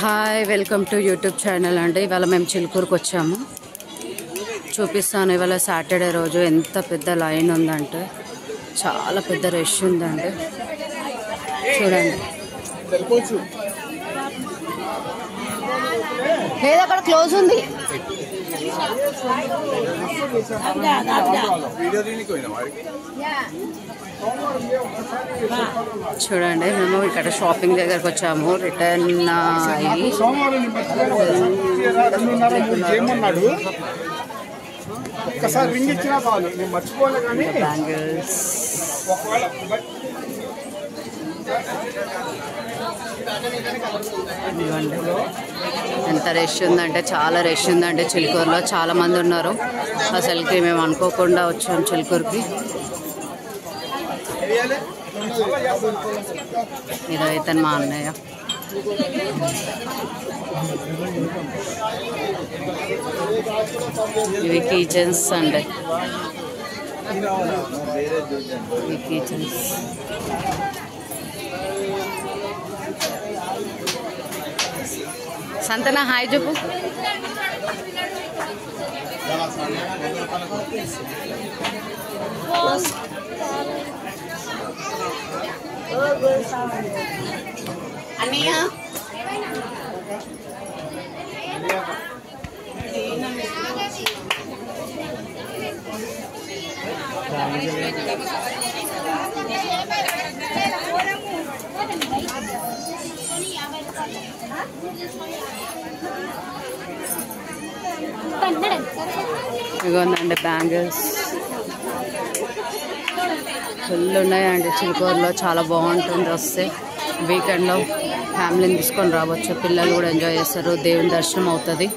Hi welcome to YouTube channel అండి. ఇవాళ మేము చిలుకూరుకు వచ్చాము. చూపిస్తాను. ఇవాళ సాటర్డే రోజు ఎంత పెద్ద లైన్ ఉందంటే చాలా పెద్ద రష్ ఉందండి. చూడండి. లేదా అక్కడ క్లోజ్ ఉంది. చూడండి, మేము ఇక్కడ షాపింగ్ దగ్గరకు వచ్చాము. రిటర్న్ అయ్యి బ్యాంగిల్స్ ఎంత రష్ ఉందంటే చాలా రష్ ఉందంటే చిలుకూరులో చాలా మంది ఉన్నారు. అసలుకి మేము అనుకోకుండా వచ్చాము చిలుకూరుకి. ఇదైతే మా అన్నయ్య. ఇవి కిచెన్స్ అండి. ఇవి కిచెన్స్. సంతన హాయ్ చెప్పు. అన్నయ్య ఇదిగోందండి బ్యాంగిల్స్ ఫుల్ ఉన్నాయండి చిలుకూరులో. చాలా బాగుంటుంది. వస్తే వీకెండ్లో ఫ్యామిలీని తీసుకొని రావచ్చు. పిల్లలు కూడా ఎంజాయ్ చేస్తారు. దేవుని దర్శనం అవుతుంది.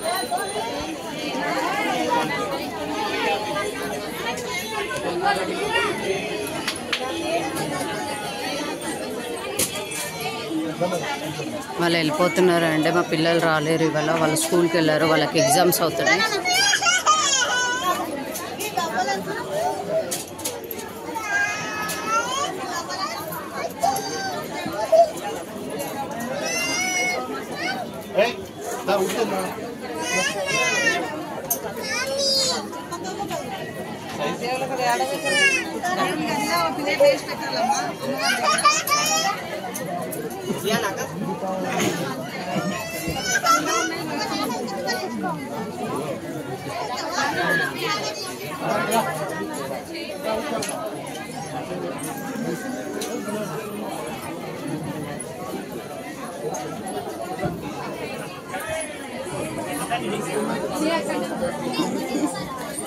వాళ్ళు వెళ్ళిపోతున్నారు అండి. మా పిల్లలు రాలేరు ఇవాళ. వాళ్ళు స్కూల్కి వెళ్ళారు. వాళ్ళకి ఎగ్జామ్స్ అవుతున్నాయి.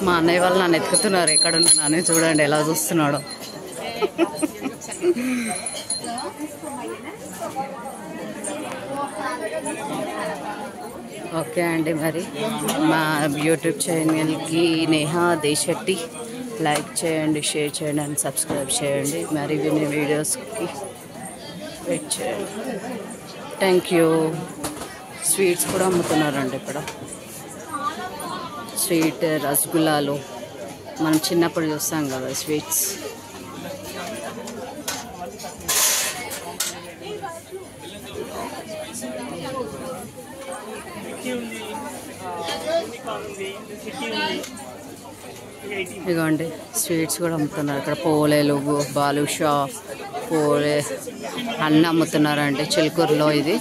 మా అన్నయ్య వాళ్ళు నన్ను ఎత్తుకుతున్నారు. ఎక్కడున్నానని చూడండి ఎలా చూస్తున్నాడు. ఓకే అండి, మరి మా యూట్యూబ్ ఛానల్కి నేహా దేశెట్టి లైక్ చేయండి, షేర్ చేయండి అండ్ సబ్స్క్రైబ్ చేయండి. మరి వినే వీడియోస్కి వెయిట్ చేయండి. Thank you. స్వీట్స్ కూడా అమ్ముతున్నారండి ఇక్కడ. స్వీట్ రసగుల్లాలు మనం చిన్నప్పుడు చూస్తాం కదా స్వీట్స్. ఇదిగోండి స్వీట్స్ కూడా అమ్ముతున్నారు ఇక్కడ. పోలేలు, బాలుషా, పోలే అన్నీ అమ్ముతున్నారండి చిలుకూరులో. ఇది